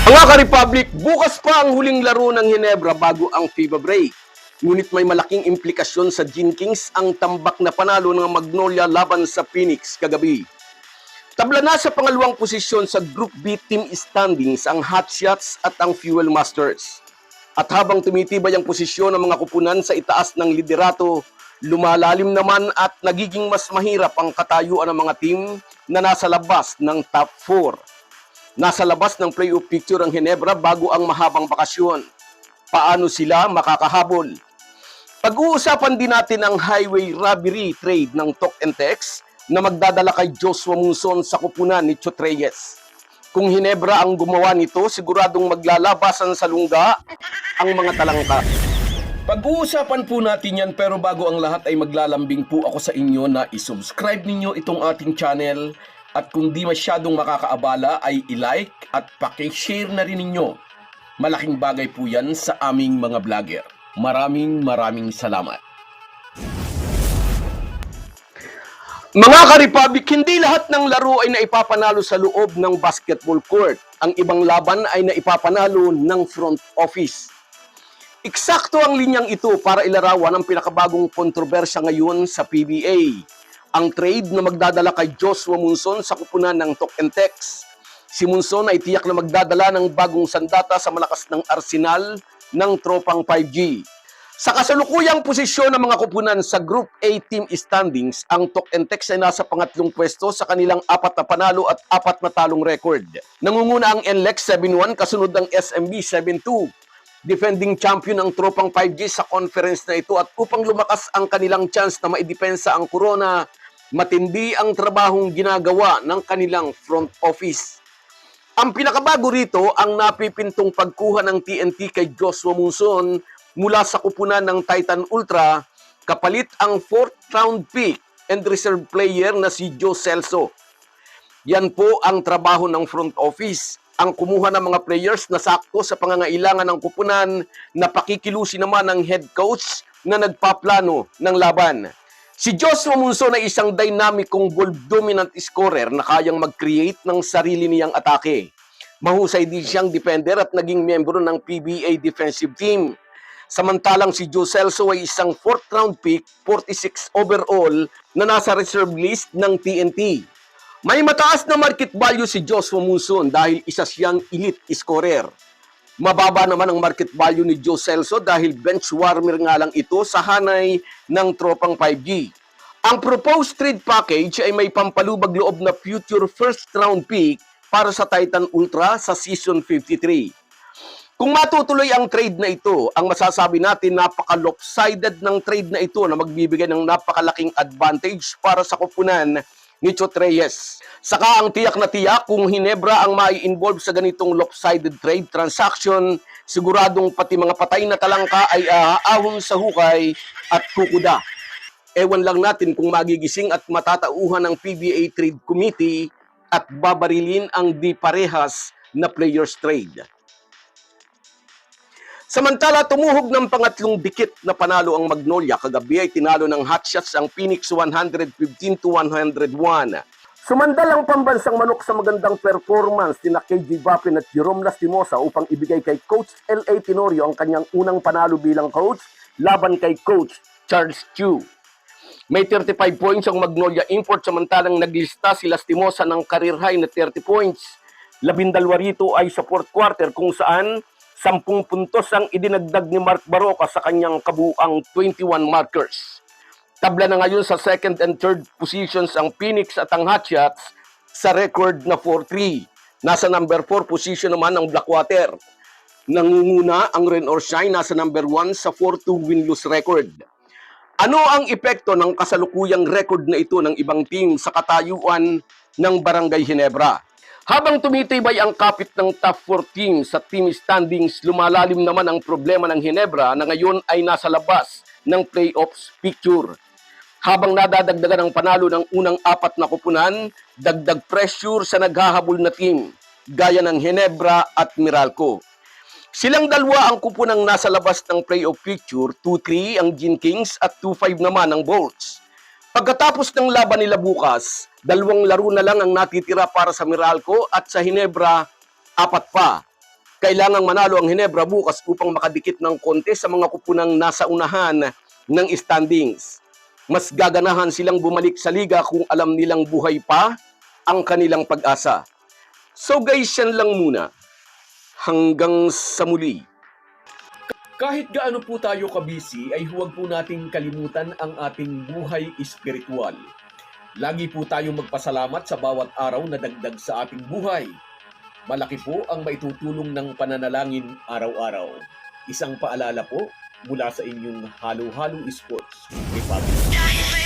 Mga ka-Republic, bukas pa ang huling laro ng Ginebra bago ang FIBA break. Ngunit may malaking implikasyon sa Gin Kings ang tambak na panalo ng Magnolia laban sa Phoenix kagabi. Tabla na sa pangalawang posisyon sa Group B team standings ang Hotshots at ang Fuel Masters. At habang tumitibay ang posisyon ng mga kupunan sa itaas ng liderato, lumalalim naman at nagiging mas mahirap ang katayuan ng mga team na nasa labas ng top 4. Nasa labas ng playoff picture ang Ginebra bago ang mahabang bakasyon. Paano sila makakahabol? Pag-uusapan din natin ang highway robbery trade ng Tok and Tex na magdadala kay Joshua Monzon sa kupunan ni Chot Reyes. Kung Ginebra ang gumawa nito, siguradong maglalabasan sa lungga ang mga talangka. Pag-uusapan po natin yan, pero bago ang lahat ay maglalambing po ako sa inyo na isubscribe ninyo itong ating channel. At kung di masyadong makakaabala ay i-like at paki-share na rin ninyo. Malaking bagay po yan sa aming mga vlogger. Maraming salamat. Mga ka-Republic, hindi lahat ng laro ay naipapanalo sa loob ng basketball court. Ang ibang laban ay naipapanalo ng front office. Eksakto ang linyang ito para ilarawan ang pinakabagong kontrobersya ngayon sa PBA. Ang trade na magdadala kay Joshua Monzon sa kupunan ng Tok and Tex. Si Monzon ay tiyak na magdadala ng bagong sandata sa malakas ng arsenal ng tropang 5G. Sa kasalukuyang posisyon ng mga kupunan sa Group A team standings, ang Tok and Tex ay nasa pangatlong pwesto sa kanilang 4 na panalo at 4 na talong record. Nangunguna ang NLEX 7-1 kasunod ng SMB 7-2. Defending champion ang tropang 5G sa conference na ito, at upang lumakas ang kanilang chance na maidepensa ang Corona, matindi ang trabahong ginagawa ng kanilang front office. Ang pinakabago rito ang napipintong pagkuha ng TNT kay Joshua Monzon mula sa kupunan ng Titan Ultra, kapalit ang 4th round pick and reserve player na si Joe Celso. Yan po ang trabaho ng front office, ang kumuha ng mga players na sakto sa pangangailangan ng kupunan na pakikilusin naman ng head coach na nagpaplano ng laban. Si Joshua Monzon ay isang dynamicong ball-dominant scorer na kayang mag-create ng sarili niyang atake. Mahusay din siyang defender at naging miyembro ng PBA defensive team. Samantalang si Joe Celso ay isang 4th round pick, 46 overall, na nasa reserve list ng TNT. May mataas na market value si Joshua Monzon dahil isa siyang elite scorer. Mababa naman ang market value ni Joe Celso dahil bench warmer nga lang ito sa hanay ng tropang 5G. Ang proposed trade package ay may pampalubag loob na future first round pick para sa Titan Ultra sa season 53. Kung matutuloy ang trade na ito, ang masasabi natin napaka-lopsided ng trade na ito na magbibigay ng napakalaking advantage para sa kupunan ni Chot Reyes. Saka ang tiyak na tiyak, kung Ginebra ang mai-involve sa ganitong lopsided trade transaction, siguradong pati mga patay na talangka ay aahon sa hukay at kukuda. Ewan lang natin kung magigising at matatauhan ng PBA Trade Committee at babarilin ang di parehas na players trade. Samantala, tumuhog ng pangatlong dikit na panalo ang Magnolia. Kagabi ay tinalo ng Hotshots ang Phoenix 115-101. Sumandalang pambansang manok sa magandang performance ni KJ Vapin at Jerome Lastimosa upang ibigay kay Coach L.A. Tenorio ang kanyang unang panalo bilang coach laban kay Coach Charles Chu. May 35 points ang Magnolia Import, samantalang naglista si Lastimosa ng career high na 30 points. 12 rito ay sa fourth quarter kung saan 10 puntos ang idinagdag ni Mark Baroka sa kanyang kabuuang 21 markers. Tabla na ngayon sa second and third positions ang Phoenix at ang Hotshots sa record na 4-3. Nasa number 4 position naman ang Blackwater. Nangunguna ang Rain or Shine, nasa number 1 sa 4-2 win-lose record. Ano ang epekto ng kasalukuyang record na ito ng ibang team sa katayuan ng Barangay Ginebra? Habang tumitibay ang kapit ng top 4 team sa team standings, lumalalim naman ang problema ng Ginebra na ngayon ay nasa labas ng playoffs picture. Habang nadadagdagan ang panalo ng unang 4 na kupunan, dagdag pressure sa naghahabol na team, gaya ng Ginebra at Meralco. Silang dalawa ang kupunang nasa labas ng playoff picture, 2-3 ang Gin Kings at 2-5 naman ang Bolts. Pagkatapos ng laban nila bukas, 2 laro na lang ang natitira para sa Meralco at sa Ginebra, 4 pa. Kailangang manalo ang Ginebra bukas upang makadikit ng konti sa mga kupunang nasa unahan ng standings. Mas gaganahan silang bumalik sa liga kung alam nilang buhay pa ang kanilang pag-asa. So guys, yan lang muna. Hanggang sa muli. Kahit gaano po tayo kabisi, ay huwag po nating kalimutan ang ating buhay espiritual. Lagi po tayong magpasalamat sa bawat araw na dagdag sa ating buhay. Malaki po ang maitutulong ng pananalangin araw-araw. Isang paalala po mula sa inyong Halo-Halo Sports Republic.